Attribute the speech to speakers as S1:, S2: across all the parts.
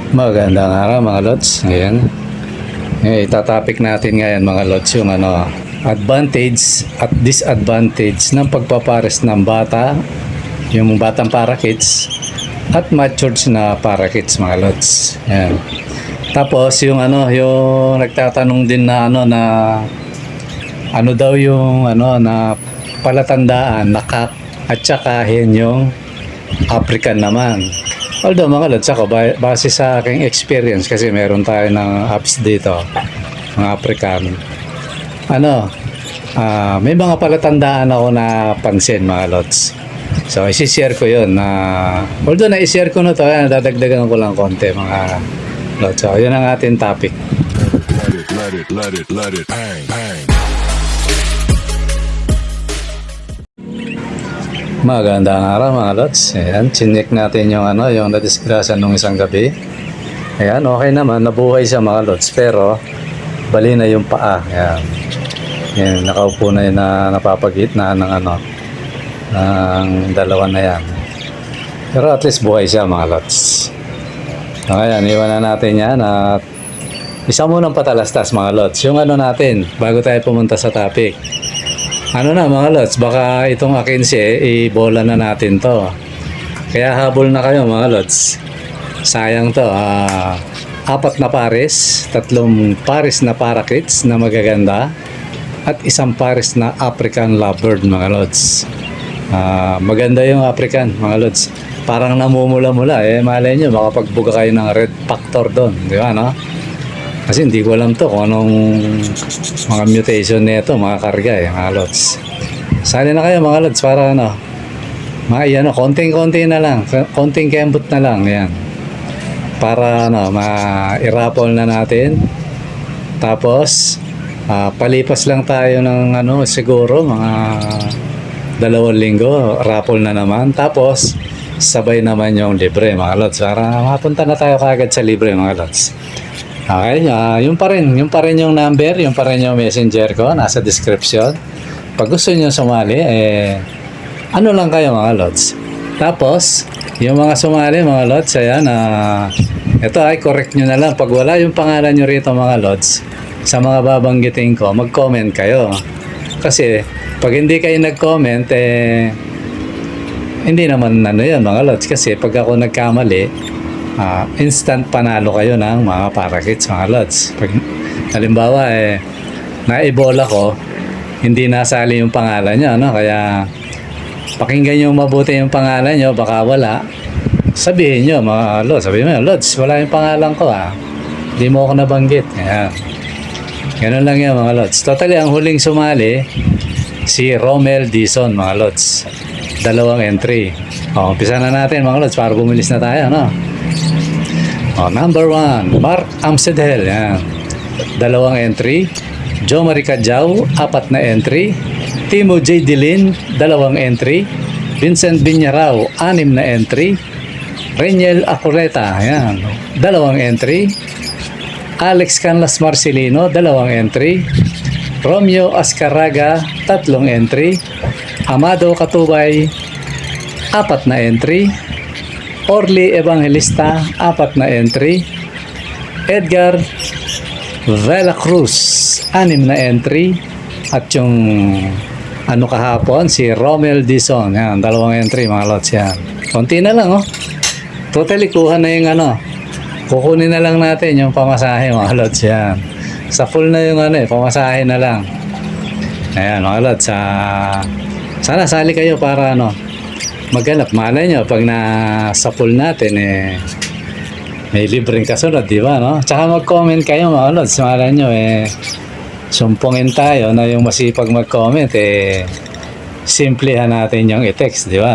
S1: Magandang araw mga lods. Ngayon, itatopic natin ngayon mga lods yung advantage at disadvantage ng pagpapares ng bata, yung batang parakeets at matured na parakeets mga lods. Ayan. Tapos yung yung nagtatanong din na ano daw yung na palatandaan na kak at saka yung African naman. Although mga lods, ako base sa aking experience kasi meron tayo ng apps dito, mga African. May mga palatandaan ako na pansin mga lods. So isi-share ko 'yon na although na-share ko na 'to, dadagdagan ko lang konti mga lods. So 'yun ang ating topic. Let it bang bang. Magandang araw mga lods. Ayan, chinek natin yung yung nadisgrasya nung isang gabi. Ayan, okay naman, nabuhay siya mga lods, pero bali na yung paa. Ayan. Ayan, nakaupo na yun na napapagitna ng ng dalawa na yan. Pero at least buhay siya mga lods. So, ayan, iwan na natin yan at isa munang patalastas mga lods. Yung natin, bago tayo pumunta sa topic. Mga lods, baka itong A15 ibola na natin to. Kaya habol na kayo mga lods. Sayang to. 4 na pares, 3 pares na parakeets na magaganda at 1 pares na African lovebird mga lods. Maganda yung African mga lods. Parang namumula-mula malay nyo makapagbuga kayo ng red factor doon, di ba no? Kasi hindi ko alam to kung anong mga mutation nito, mga karga mga lods. Sali na kayo mga lods para konting-konti na lang, konting kembot na lang, yan. Para ma-irapple na natin. Tapos palipas lang tayo ng siguro mga 2 linggo, raffle na naman. Tapos sabay naman yung libre mga lods. Para mapunta na tayo kagad sa libre mga lods. Okay, yung pa rin yung number, yung pa rin yung messenger ko, nasa description. Pag gusto niyo sumali, lang kayo mga lods. Tapos, yung mga sumali mga lods, ayan, ito ay correct nyo na lang. Pag wala yung pangalan nyo rito mga lods, sa mga babanggitin ko, mag-comment kayo. Kasi, pag hindi kayo nag-comment, hindi naman yan mga lods. Kasi pag ako nagkamali, instant panalo kayo ng mga parakeets mga lods. Pag halimbawa naibola ko, hindi nasali yung pangalan nyo kaya pakinggan nyo mabuti yung pangalan nyo, baka wala, sabihin nyo mga lods, sabihin mo lods, wala yung pangalan ko hindi mo ako nabanggit. Ayan. Ganun lang yan mga lods. Totally ang huling sumali si Romel Dizon mga lods, 2 entry. Umpisa na natin mga lods para bumilis na tayo number 1, Mark Amsedel, yan. 2 entry. Joe Maricajao, 4 na entry. Timo J. Dilin, 2 entry. Vincent Binyarao, 6 na entry. Reniel Aculeta, yan. 2 entry. Alex Canlas Marcelino, 2 entry. Romeo Ascaraga, 3 entry. Amado Katubay, 4 na entry. Orly Evangelista, 4 na entry. Edgar Vela Cruz, 6 na entry. At yung kahapon, si Romel Dizon, yan, 2 entry mga lots yan. Konti na lang Totally kuha na yung kukunin na lang natin yung pamasahe mga lots yan. Sa full na yung pamasahe na lang. Ayan mga lots, sana sali kayo para maghanap. Malay nyo pag nasa pool natin may libreng kasunod, di ba Tsaka mag-comment kayo mga lods. Malay nyo sumpungin tayo na yung masipag mag-comment simplehan natin yung i-text, di ba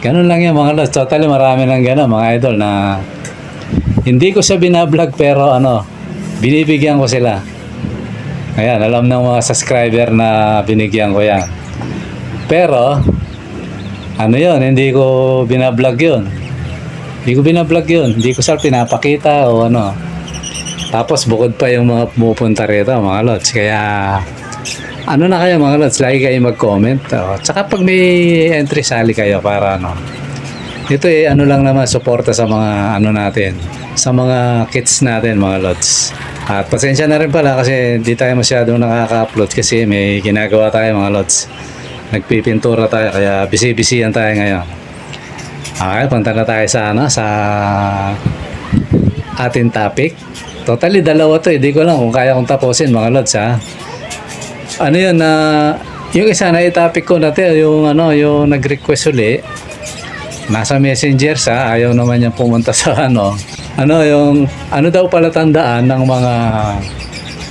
S1: Ganun lang yung mga lods. Totally marami lang ganun mga idol na hindi ko siya binablog pero binibigyan ko sila. Ayan, alam ng mga subscriber na binigyan ko yan. Pero yun, hindi ko binablog yun. Hindi ko sila pinapakita o Tapos bukod pa yung mga pumupunta rito mga lods. Kaya na kayo mga lods, lagi kayo mag-comment. Tsaka pag may entry, sali kayo para Ito lang naman, suporta sa mga natin. sa mga kits natin mga lods. At pasensya na rin pala kasi di tayo masyadong nakaka-upload kasi may ginagawa tayo mga lods. Nagpipintura tayo kaya busy-busy tayo ngayon. Okay, punta na tayo sa sa ating topic. Totally dalawa to, hindi ko lang kung kaya kong tapusin mga lods ha. Ano yun na yung isa na i-topic ko natin yung yung nag-request uli nasa Messenger sa ayaw naman niya pumunta sa yung daw pala tandaan ng mga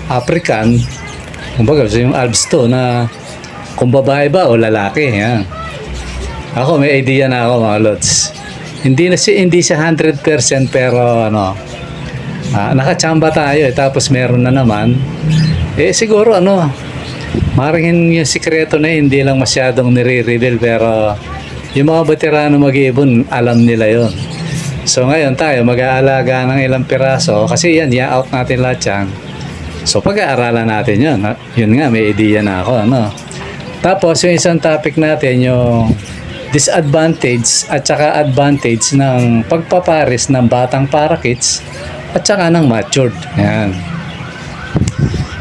S1: African, kumbaga yung Alps to na kung babae ba o lalaki yan. Ako may idea na ako mga lods. Hindi siya 100% pero nakachamba tayo tapos meron na naman siguro maring yung sikreto na hindi lang masyadong nire-reveal pero yung mga veterano mag-iibon alam nila yon. So ngayon tayo mag-aalaga ng ilang piraso kasi yan i-out natin lahat yan. So pag-aaralan natin yun. Yun nga may idea na ako Tapos yung isang topic natin yung disadvantage at saka advantage ng pagpapares ng batang parakeets at saka ng matured. Yan.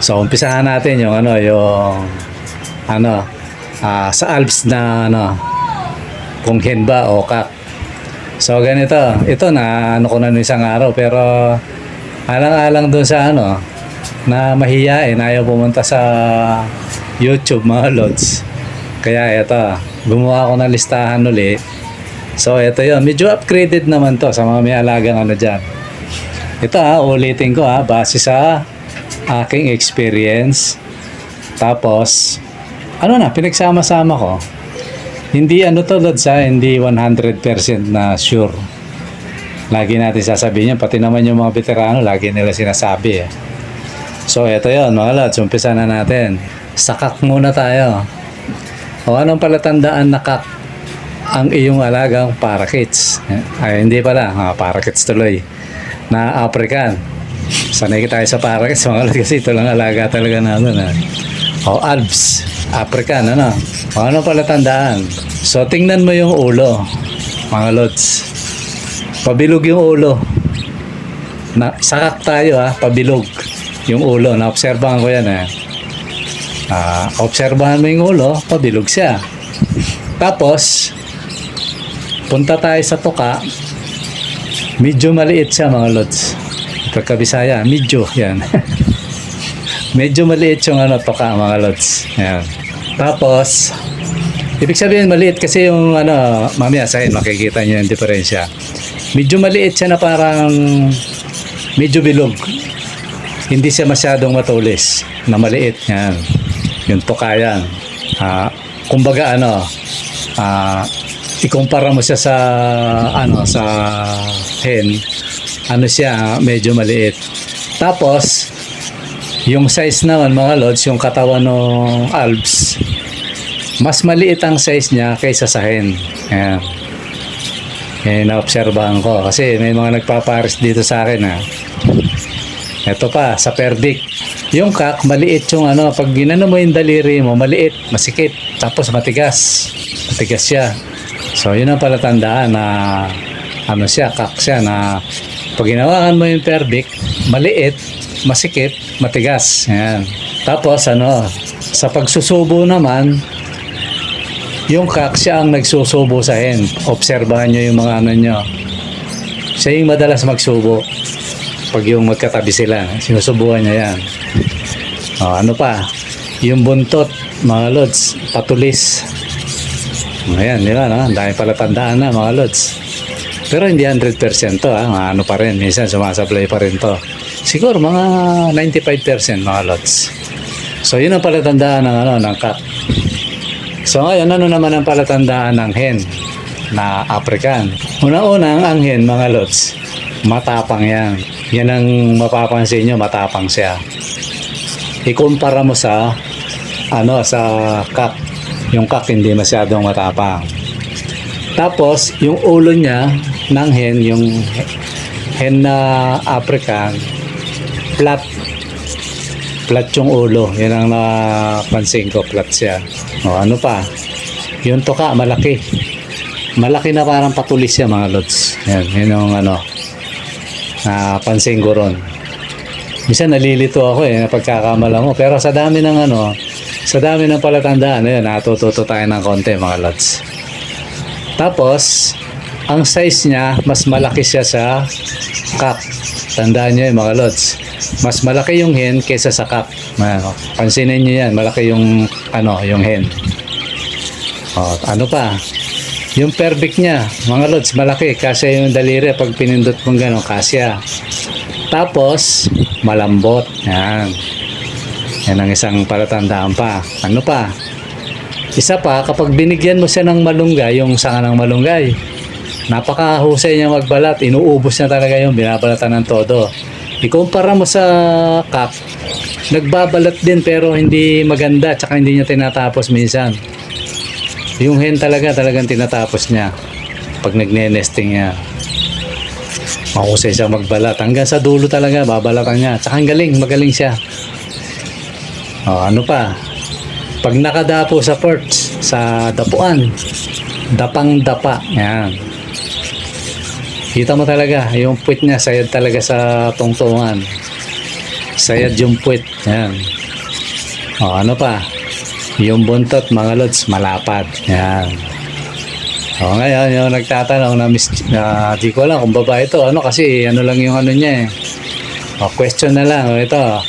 S1: So umpisahan natin yung sa Alps na kung hen ba o kak. So ganito, ito na ko na isang araw pero alang-alang doon sa na mahiyain, ayaw pumunta sa YouTube mga lods. Kaya ito, gumawa ako ng listahan uli. So ito yon, medyo upgraded naman to sa mga may alagang dyan. Ito ulitin ko base sa aking experience. Tapos pinagsama-sama ko. Hindi to lods hindi 100% na sure. Lagi natin sasabihin yan, pati naman yung mga veterano lagi nila sinasabi So ito yon mga lods, umpisa na natin. Sa kak muna tayo. O anong palatandaan na kak ang iyong alagang parakeets? Ay hindi pala, parakeets tuloy na African. Sanay tayo sa parakeets mga lods kasi ito lang alaga talaga namin O Alps, African o anong palatandaan? So tingnan mo yung ulo mga lods. Pabilog yung ulo. Sakak tayo pabilog yung ulo. Naobserbahan ko yan obserbahan mo yung ulo, pabilog siya. Tapos punta tayo sa tuka. Medyo maliit siya mga lods. Pagkabisaya, medyo yan. Medyo maliit yung tuka mga lods. Yan. Tapos ibig sabihin maliit kasi yung mamaya sa akin makikita niyo yung diferensya. Medyo maliit siya na parang medyo bilog. Hindi siya masyadong matulis na maliit. Yan. Yung tuka yan. Kumbaga ikumpara mo siya sa sa hen. Siya medyo maliit. Tapos yung size naman mga lods, yung katawan ng Alps, mas maliit ang size niya kaysa sa hen. Ayan. Na-obserbahan ko kasi may mga nagpapares dito sa akin Ito pa, sa perdic. Yung kak, maliit yung pag ginano mo yung daliri mo, maliit, masikip, tapos matigas. Matigas siya. So yun ang palatandaan na siya, kak siya na pag ginawakan mo yung perdic, maliit, masikip, matigas. Ayan. Tapos sa pagsusubo naman, yung kak siya ang nagsusubo sa hen. Obserbahan nyo yung mga nyo. Siya yung madalas magsubo. Pag yung magkatabi sila, sinusubuhan niya yan. Ano pa? Yung buntot, mga lods, patulis. Ayan, di ba? Dahil pala tandaan na mga lods. Pero hindi 100% to. Pa rin. Minsan sumasablay pa rin to. Siguro mga 95% mga lods. So yun ang palatandaan ng kak. So ngayon, ano naman ang palatandaan ng hen na African? Una-una ang hen mga lods, matapang yan. Yan ang mapapansin nyo, matapang siya. Ikumpara mo sa sa kak. Yung kak hindi masyadong matapang. Tapos yung ulo niya ng hen, yung hen na African, flat yung ulo. Yan ang napansin ko, flat siya. Ano pa? Yung tuka malaki na parang patulis siya mga lods. Yan yung Napansin ko ron. Minsan nalilito ako napagkakamala mo. Pero sa dami ng sa dami ng palatandaan, ayun, natututo tayo ng konti mga lods. Tapos, ang size niya, mas malaki siya sa cock. Tandaan nyo mga lods. Mas malaki yung hen kaysa sa cock. Pansinin nyo yan, malaki yung, yung hen. Ano pa? Yung pelvic niya, mga lods, malaki. Kasi yung daliri, pag pinindot mong gano'n, kasya. Tapos, malambot. Yan. Yan ang isang palatandaan pa. Ano pa? Isa pa, kapag binigyan mo siya ng malunggay, yung sanga ng malunggay, napakahusay niya magbalat. Inuubos niya talaga yung binabalatan ng todo. Ikumpara mo sa cock, nagbabalat din pero hindi maganda. Tsaka hindi niya tinatapos minsan. Yung hen talagang tinatapos niya pag nagne-nesting niya. Mahusay siya magbalat. Hanggang sa dulo talaga, babalatan niya. Tsaka magaling siya. Ano pa? Pag nakadapo sa perch, sa dapuan, dapang-dapa. Yan. Kita mo talaga, yung puwit niya, sayad talaga sa tungtungan. Sayad yung puwit. Yan. Ano pa? Yung buntot, mga lods, malapad. Yan. Ngayon, yung nagtatanong na di ko alam kung babae ito. Kasi lang yung niya question na lang. Ito,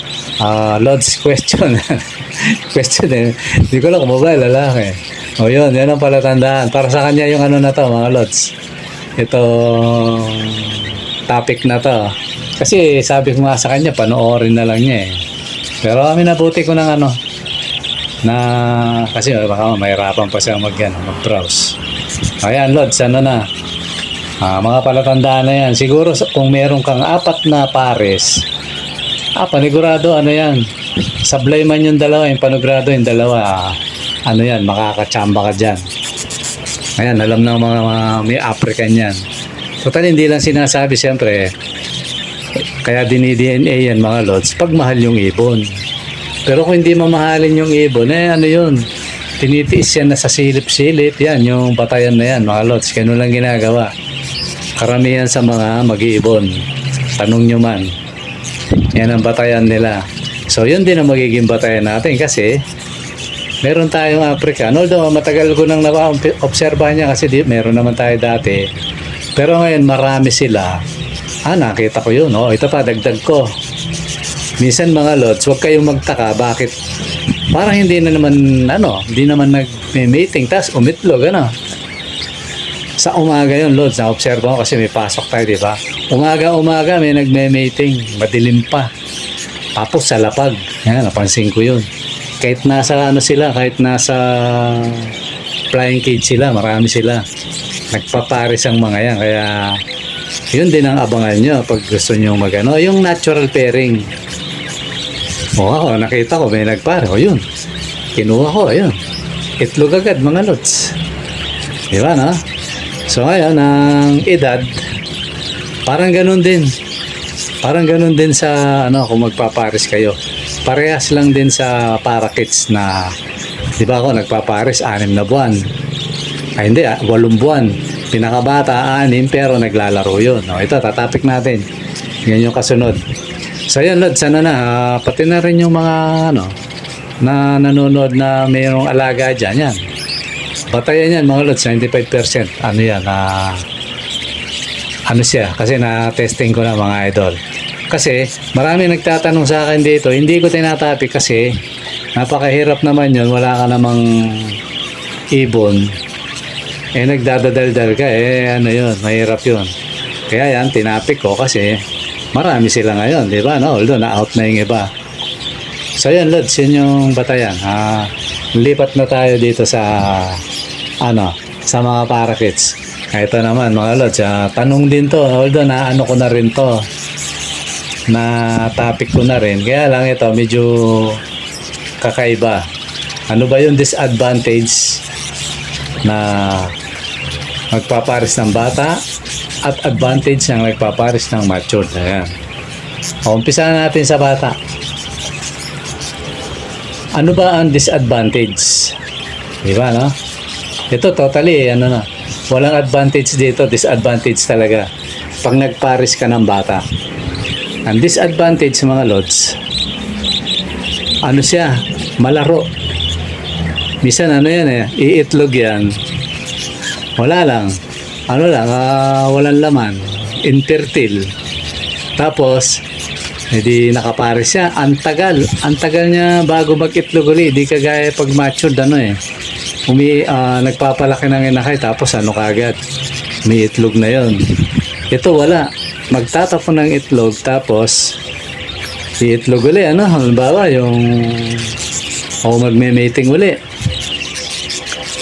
S1: lods question. Question di ko alam kung babae, lalaki. Yun ang palatandaan. Para sa kanya yung na to, mga lods. Ito topic na to. Kasi sabi ko nga sa kanya, panoorin na lang niya Pero kami nabuti ko ng na kasi baka mahirapan pa siya mag-browse. Ayan, lods, na? Mga palatandaan na yan. Siguro kung meron kang 4 na pares, panigurado, yan. Sablay man yung dalawa, yung panigurado yung dalawa, yan, makakatsamba ka dyan. Ayan, alam ng mga may African yan. Total, hindi lang sinasabi, siyempre, kaya dini-DNA yan, mga lods, pag mahal yung ibon. Pero kung hindi mamahalin yung ibon, yun? Tinitiis yan na sa silip-silip. Yan, yung batayan na yan, mga lods. Ganun lang ginagawa. Karamihan sa mga mag-iibon. Tanong nyo man. Yan ang batayan nila. So, yun din ang magiging batayan natin kasi meron tayong African. Although, matagal ko nang na-obserbahan niya kasi meron naman tayo dati. Pero ngayon, marami sila. Nakita ko yun. Ito pa, dagdag ko. Minsan mga lods, huwag kayong magtaka bakit parang hindi naman nag-mating tas umitlog sa umaga yun lods, na-observe ko kasi may pasok tayo, di ba? Umaga may nagme-mating, madilim pa, tapos sa lapag. Yan, napansin ko yun. Kahit nasa kahit nasa flying cage sila, marami sila nagpaparis ang mga yan, kaya yun din ang abangan nyo pag gusto nyo yung natural pairing. Nakita ko may nagpare. Yun. Kinuha ko, ayun. Itlog agad, mga lods. Diba, no? So, ngayon, ang edad, parang ganun din. Parang ganun din sa, kung magpapares kayo. Parehas lang din sa parakeets na, di ba ako, nagpapares, 6 na buwan. Ay, hindi, 8 buwan. Pinakabata, 6, pero naglalaro yun. Ito, tatapik natin. Yan yung kasunod. So yan lods, pati na rin yung mga na nanonood na mayroong alaga dyan, yan. Batayan yan mga lods, 95%. Siya, kasi na-testing ko na mga idol. Kasi marami nagtatanong sa akin dito, hindi ko tinatapik kasi napakahirap naman yun, wala ka namang ibon. Nagdadadaldal ka, yun, mahirap yun. Kaya yan, tinapik ko kasi marami sila ngayon, di ba? Although na-out na yung iba. So yan, lods, yun yung batayan. Lipat na tayo dito sa sa mga parakeets. Ito naman, mga lods, tanong din to. Although ko na rin to. Na topic ko na rin. Kaya lang ito, medyo kakaiba. Ano ba yung disadvantage na magpapares ng bata at advantage ng nagpapares ng matured? Ayan. Umpisa natin sa bata. Ano ba ang disadvantage? Diba, no? Ito totally, walang advantage dito, disadvantage talaga. pag nagpares ka ng bata. Ang disadvantage mga lods, ano siya, malaro. Minsan ano yan iitlog yan. Wala lang. Ano lang, walang laman. Infertile. Tapos, hindi nakapares siya. Ang tagal niya bago mag-itlog ulit. Di kagaya pag matured nagpapalaki ng inakay tapos ano kagad. May itlog na yon. Ito wala. Magtatapon ng itlog tapos iitlog uli. Halimbawa magme-mating uli.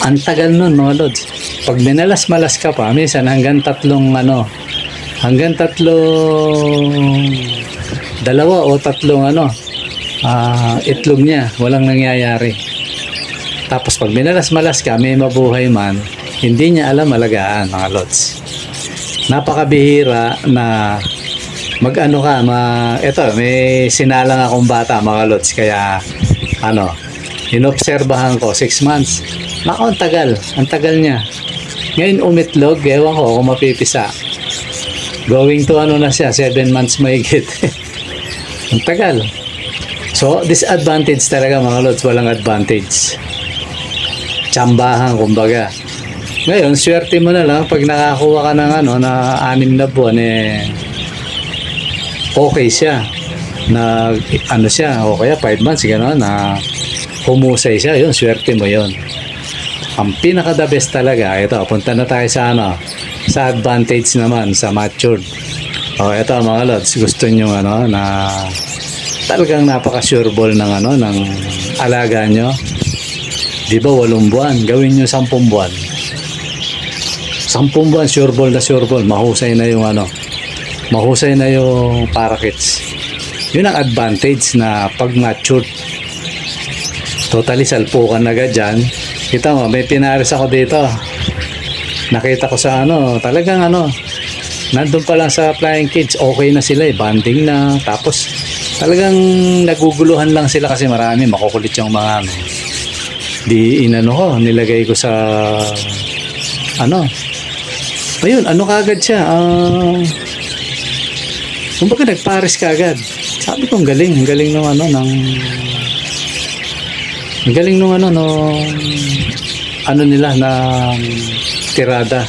S1: Ang tagal nun mga lods. Pag minalas-malas ka pa, minsan hanggang dalawa o tatlong itlog niya, walang nangyayari. Tapos pag minalas-malas ka, may mabuhay man, hindi niya alam alagaan mga lods. Napakabihira na ito, may sinalang akong bata mga lods, kaya inobserbahan ko 6 months. Ang tagal niya. Ngayon umitlog, ewan ko kung mapipisa. Going to na siya, 7 months mahigit. Ang tagal. So, disadvantage talaga mga lods, walang advantage. Tsambahan kumbaga. Ngayon, swerte mo na lang pag nakakuha ka ng na 6 na buwan okay siya. Siya, o kaya 5 months gano'n na humusay siya, yun, swerte mo yun. Ang pinaka-the best talaga, ito, punta na tayo sa sa advantage naman, sa matured. Ito mga lods, gusto nyo na talagang napaka-sureball ng alaga nyo. Di ba 8 buwan? Gawin nyo 10 buwan. 10 buwan, sureball na sureball. Mahusay na yung mahusay na yung parakeets. Yun ang advantage na pag matured. Totally salpukan agad dyan. Kita mo, may pinaris ako dito. Nakita ko sa talagang nandun pa lang sa flying cage, okay na sila banding na. Tapos talagang naguguluhan lang sila kasi marami, makukulit yung mga nilagay ko sa ayun, kagad siya. Kumbaga nagpares kagad. Sabi ko, ang galing nung nila ng tirada.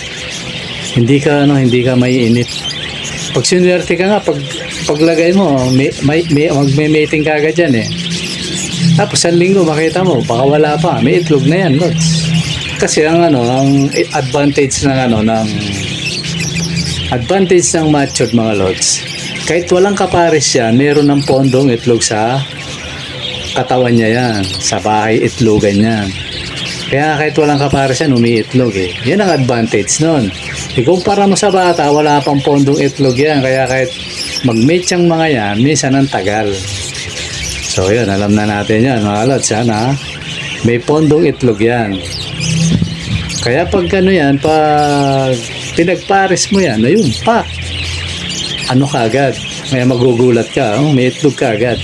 S1: Hindi ka maiinit. Pag sinuwerte ka nga, paglagay mo, magme-mating ka agad yan Tapos 1 linggo makita mo, baka wala pa, may itlog na yan, lods. Kasi ang advantage ng matured mga lods. Kahit walang kapares yan, meron ng pondong itlog sa katawan niya yan, sa bahay itlogan yan. Kaya kahit walang kapares yan, umiitlog Yan ang advantage nun. Ikumpara mo sa bata, wala pang pondong itlog yan. Kaya kahit mag-mate yung mga yan, minsan ang tagal. So yun, alam na natin yan mga lods. May pondong itlog yan. Kaya pag pag pinagpares mo yan, ayun, kagad. Kaya magugulat ka, may itlog kagad.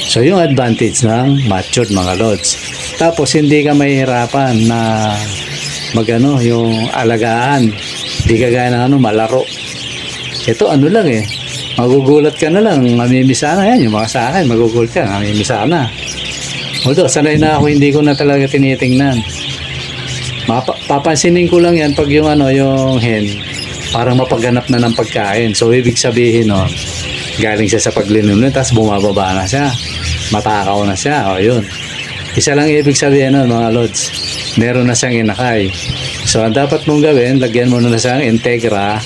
S1: So yung advantage ng matured mga lods. Tapos hindi ka mahihirapan na yung alagaan. Hindi ka gaya ng malaro. Ito lang magugulat ka na lang, mamimisa na yan. Yung mga sa akin, magugulat ka, mamimisa na. Although, sanay na ako, hindi ko na talaga tinitingnan. Papansinin ko lang yan pag yung hen, parang mapaganap na ng pagkain. So, ibig sabihin, galing siya sa paglinom na, tapos bumababa na siya. Matakaw na siya, yun. Isa lang ibig sabihin mga lods, meron na siyang inakay. So, ang dapat mong gawin, lagyan mo na siyang Integra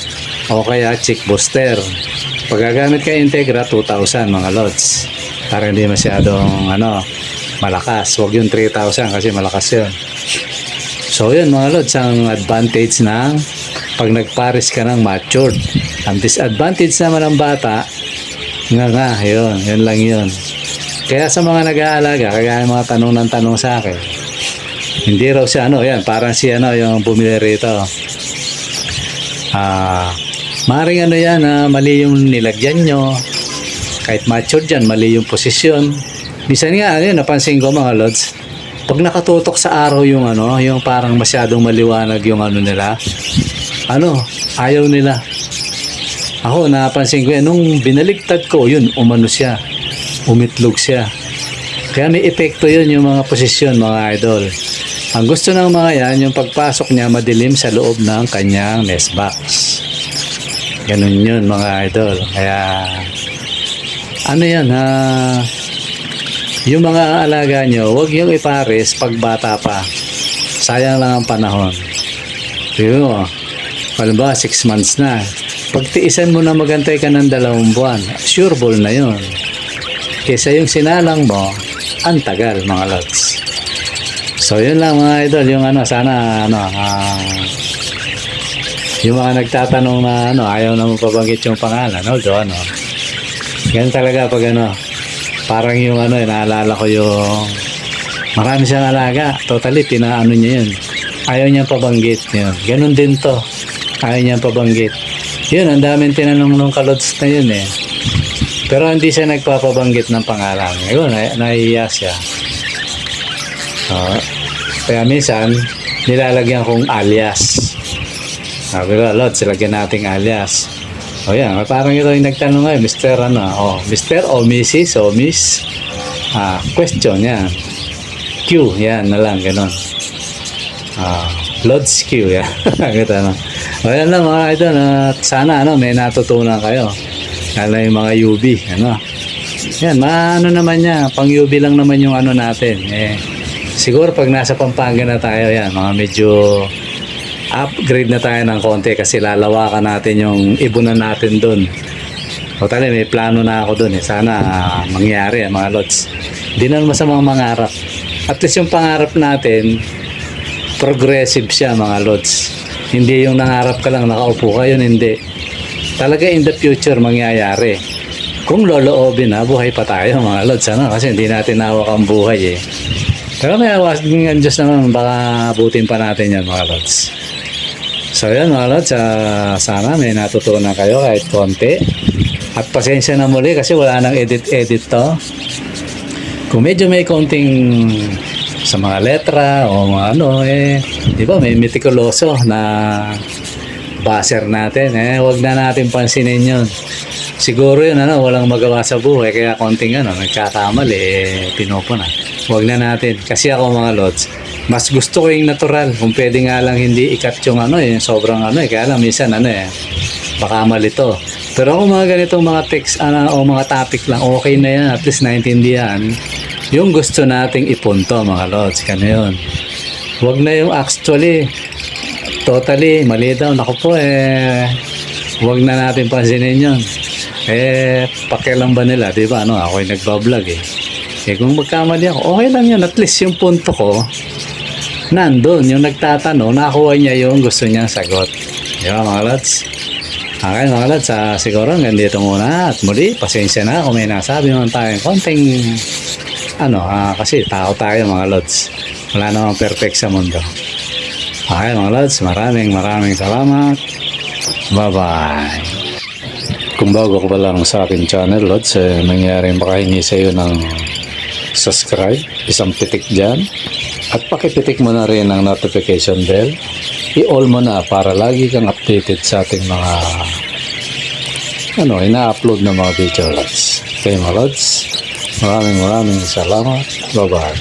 S1: o kaya chick booster. Pag gagamit ka Integra, 2,000 mga lods. Para hindi masyadong malakas. Huwag yung 3,000 kasi malakas yun. So, yun mga lods, ang advantage ng pag nagpares ka ng matured. Ang disadvantage naman ng bata, yun lang yun. Kaya sa mga nag-aalaga, kaya mga tanong ng tanong sa akin, hindi raw siya parang si yung bumili rito. Maring mali yung nilagyan nyo. Kahit matured dyan, mali yung posisyon. Minsan nga, napansin ko mga lods, pag nakatutok sa araw yung yung parang masyadong maliwanag yung nila, ayaw nila. Ako, napansin ko yan, nung binaligtad ko, yun, umano siya. Umitlog siya. Kaya may epekto yun yung mga posisyon, mga idol. Ang gusto ng mga yan, yung pagpasok niya madilim sa loob ng kanyang nest box. Ganun yun, mga idol. Kaya, ano yan, yung mga alaga nyo, huwag yung ipares pag bata pa. Sayang lang ang panahon. Yun mo, halimbawa 6 months na. Pagtiisan mo na magantay ka ng 2 buwan, sure ball na yun. Kesa yung sinalang mo, ang tagal, mga lods. So yun lang, mga idol, yung sana yung mga nagtatanong na ayaw na mo pabanggit yung pangalan, although ganun talaga pag parang yung naalala ko yung marami siyang alaga, totally pinaano niya yun, ayaw niyang pabanggit yun. Ganun din to, ayaw niyang pabanggit yun. Ang daming tinanong nung kalods na yun pero hindi siya nagpapabanggit ng pangalan. Yun, nahihiya siya. Kaya minsan nilalagyan kong alias. Sabi ko, lods, lagyan nating alias. Yan, parang ito yung nagtanong ngayon, Mr. Mr. o Mrs. o Miss, question, yan. Q, yan na lang, ganun. Lods Q, yan. Yan lang, mga idol, sana may natutunan kayo. Lalo yung mga UV, yan, naman niya, pang UV lang naman yung natin. Siguro pag nasa Pampanga na tayo, yan, mga medyo upgrade na tayo ng konti kasi lalawakan natin yung ibunan natin dun. Totally, may plano na ako dun. Sana mangyari, mga lods. Hindi na masamang mangarap. At least yung pangarap natin, progressive siya, mga lods. Hindi yung nangarap ka lang, nakaupo ka, yun hindi. Talaga in the future mangyayari. Kung loloobin buhay pa tayo, mga lods, kasi hindi natin nawak ang buhay Pero may awas ng Diyos naman, baka abutin pa natin yan, mga lods. So yan, mga lods, sana may natutunan kayo kahit konti. At pasensya na muli kasi wala nang edit to. Kung medyo may konting sa mga letra o mga di ba may metikuloso na baser natin, wag na natin pansinin yun. Siguro yun, walang magawa sa buhay, kaya konting nagkakamali, pinupo na. Wag na natin. Kasi ako, mga lods, mas gusto ko yung natural. Kung pwede nga lang hindi ikat yung yung sobrang kaya lang minsan baka malito. Pero kung mga ganitong mga text o mga topic lang, okay na yan, at least naintindihan yung gusto nating ipunto, mga lods. Yun. Wag na yung actually totally mali daw, naku po wag na natin pansinin yun. Pakialam ba nila, di ba? Ako yung nagbablog kung magkamali ako, okay lang yun. At least yung punto ko nandun, yung nagtatanong, nakuha niya yung gusto niyang sagot. Di ba, mga lods? Okay, mga lods, siguro hanggang dito muna. At muli, pasensya na kung may nasabi naman tayong konting kasi tao tayo, mga lods. Wala namang perfect sa mundo. Okay, mga lods, maraming salamat. Bye-bye. Kung bago ka pa lang sa akin channel, lods, mangyaring makahingi sa iyo ng subscribe, isang pitik dyan, at pakipitik mo na rin ang notification bell. I-all mo na para lagi kang updated sa ating mga ina-upload na mga video, lods. Okay, mga lods, maraming salamat. Bye-bye.